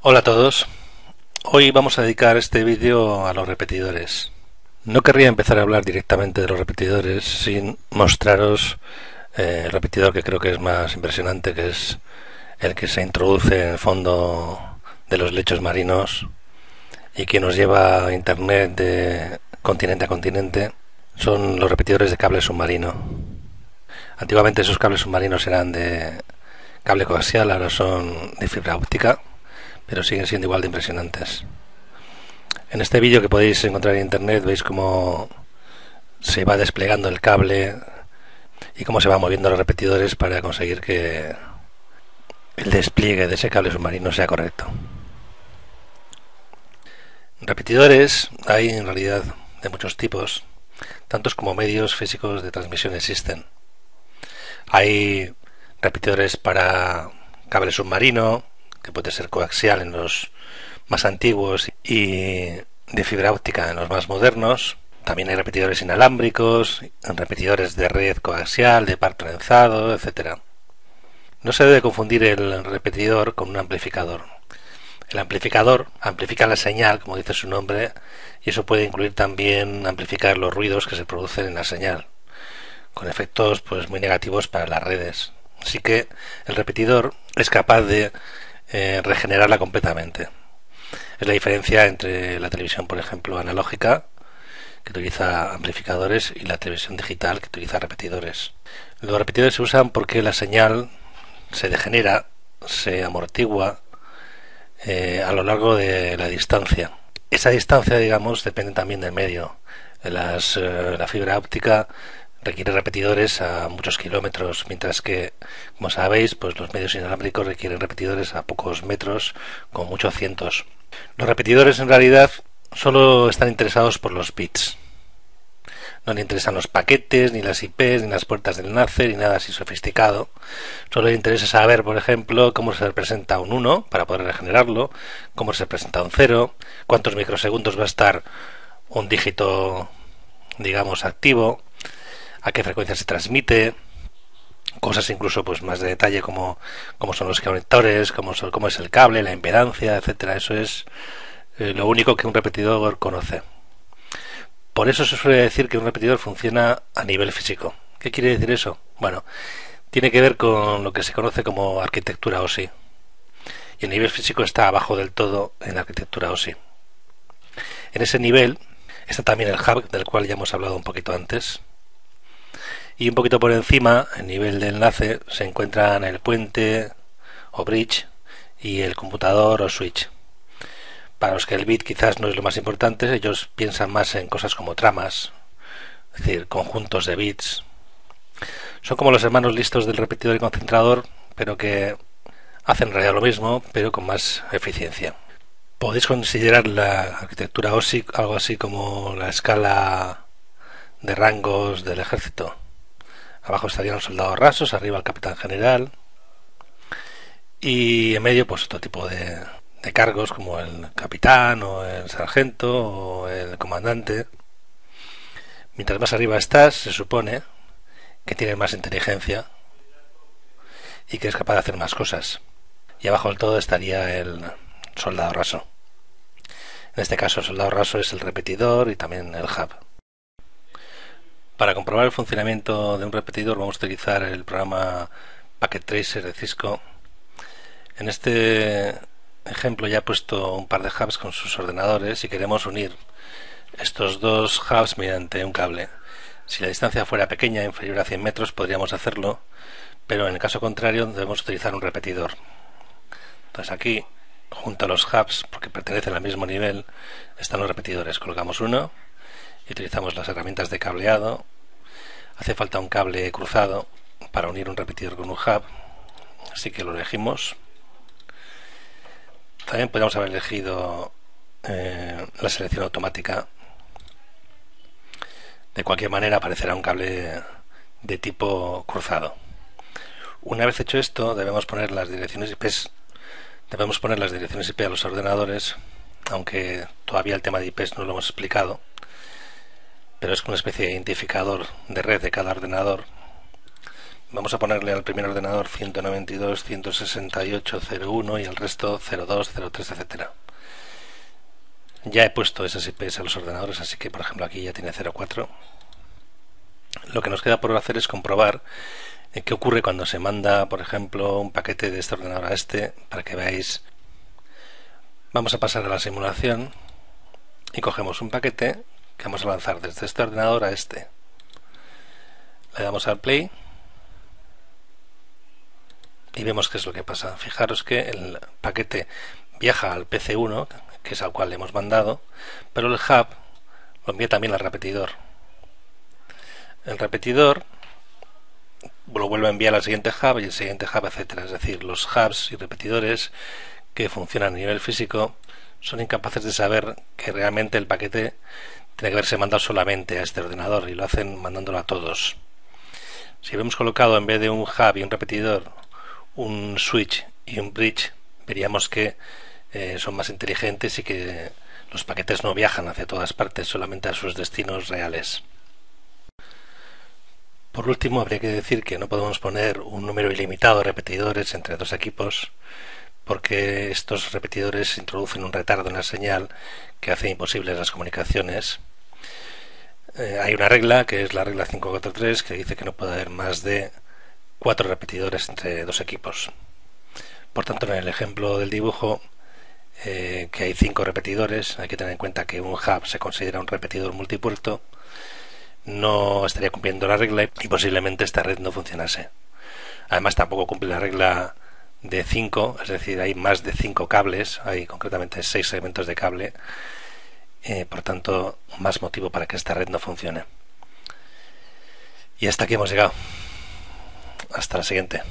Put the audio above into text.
Hola a todos, hoy vamos a dedicar este vídeo a los repetidores. No querría empezar a hablar directamente de los repetidores sin mostraros el repetidor que creo que es más impresionante, que es el que se introduce en el fondo de los lechos marinos y que nos lleva a internet de continente a continente. Son los repetidores de cable submarino. Antiguamente esos cables submarinos eran de cable coaxial, ahora son de fibra óptica, pero siguen siendo igual de impresionantes. En este vídeo que podéis encontrar en internet veis cómo se va desplegando el cable y cómo se van moviendo los repetidores para conseguir que el despliegue de ese cable submarino sea correcto. Repetidores hay en realidad de muchos tipos, tantos como medios físicos de transmisión existen. Hay repetidores para cable submarino, que puede ser coaxial en los más antiguos y de fibra óptica en los más modernos. También hay repetidores inalámbricos, repetidores de red coaxial, de par trenzado, etc. No se debe confundir el repetidor con un amplificador. El amplificador amplifica la señal, como dice su nombre, y eso puede incluir también amplificar los ruidos que se producen en la señal, con efectos muy negativos para las redes. Así que el repetidor es capaz de regenerarla completamente. Es la diferencia entre la televisión, por ejemplo, analógica, que utiliza amplificadores, y la televisión digital, que utiliza repetidores. Los repetidores se usan porque la señal se degenera, se amortigua a lo largo de la distancia. Esa distancia, digamos, depende también del medio. La fibra óptica requiere repetidores a muchos kilómetros, mientras que, como sabéis, los medios inalámbricos requieren repetidores a pocos metros, con muchos cientos. Los repetidores en realidad solo están interesados por los bits. No le interesan los paquetes, ni las IPs, ni las puertas de enlace, ni nada así sofisticado. Solo le interesa saber, por ejemplo, cómo se representa un 1 para poder regenerarlo, cómo se representa un 0, cuántos microsegundos va a estar un dígito, digamos, activo, a qué frecuencia se transmite, cosas incluso más de detalle como son los conectores, cómo es el cable, la impedancia, etcétera. Eso es lo único que un repetidor conoce. Por eso se suele decir que un repetidor funciona a nivel físico. ¿Qué quiere decir eso? Bueno, tiene que ver con lo que se conoce como arquitectura OSI. Y el nivel físico está abajo del todo en la arquitectura OSI. En ese nivel está también el hub, del cual ya hemos hablado un poquito antes. Y un poquito por encima, en nivel de enlace, se encuentran el puente o bridge y el computador o switch. Para los que el bit quizás no es lo más importante, ellos piensan más en cosas como tramas, es decir, conjuntos de bits. Son como los hermanos listos del repetidor y concentrador, pero que hacen en realidad lo mismo, pero con más eficiencia. Podéis considerar la arquitectura OSI algo así como la escala de rangos del ejército. Abajo estarían los soldados rasos, arriba el capitán general, y en medio otro tipo de cargos como el capitán o el sargento o el comandante. Mientras más arriba estás, se supone que tienes más inteligencia y que es capaz de hacer más cosas. Y abajo del todo estaría el soldado raso. En este caso el soldado raso es el repetidor y también el hub. Para comprobar el funcionamiento de un repetidor vamos a utilizar el programa Packet Tracer de Cisco. En este ejemplo ya he puesto un par de hubs con sus ordenadores y queremos unir estos dos hubs mediante un cable. Si la distancia fuera pequeña, inferior a 100 metros, podríamos hacerlo, pero en el caso contrario debemos utilizar un repetidor. Entonces aquí, junto a los hubs, porque pertenecen al mismo nivel, están los repetidores. Colocamos uno y utilizamos las herramientas de cableado. Hace falta un cable cruzado para unir un repetidor con un hub, así que lo elegimos. También podríamos haber elegido la selección automática. De cualquier manera aparecerá un cable de tipo cruzado. Una vez hecho esto, debemos poner las direcciones IP a los ordenadores, aunque todavía el tema de IPs no lo hemos explicado, pero es una especie de identificador de red de cada ordenador. Vamos a ponerle al primer ordenador 192.168.0.1 y al resto 0.2, 0.3, etcétera. Ya he puesto esas IPs a los ordenadores, así que por ejemplo aquí ya tiene 0.4. Lo que nos queda por hacer es comprobar qué ocurre cuando se manda, por ejemplo, un paquete de este ordenador a este, para que veáis. Vamos a pasar a la simulación y cogemos un paquete que vamos a lanzar desde este ordenador a este. Le damos al play y vemos qué es lo que pasa. Fijaros que el paquete viaja al PC1, que es al cual le hemos mandado, pero el hub lo envía también al repetidor. El repetidor lo vuelve a enviar al siguiente hub y el siguiente hub, etcétera. Es decir, los hubs y repetidores que funcionan a nivel físico son incapaces de saber que realmente el paquete tiene que haberse mandado solamente a este ordenador, y lo hacen mandándolo a todos. Si hemos colocado en vez de un hub y un repetidor un switch y un bridge, veríamos que son más inteligentes y que los paquetes no viajan hacia todas partes, solamente a sus destinos reales. Por último, habría que decir que no podemos poner un número ilimitado de repetidores entre dos equipos, porque estos repetidores introducen un retardo en la señal que hace imposibles las comunicaciones. Hay una regla, que es la regla 543, que dice que no puede haber más de 4 repetidores entre dos equipos. Por tanto, en el ejemplo del dibujo, que hay 5 repetidores, hay que tener en cuenta que un hub se considera un repetidor multipuerto, no estaría cumpliendo la regla y posiblemente esta red no funcionase. Además, tampoco cumple la regla de 5, es decir, hay más de 5 cables, hay concretamente 6 segmentos de cable, por tanto, más motivo para que esta red no funcione. Y hasta aquí hemos llegado. Hasta la siguiente.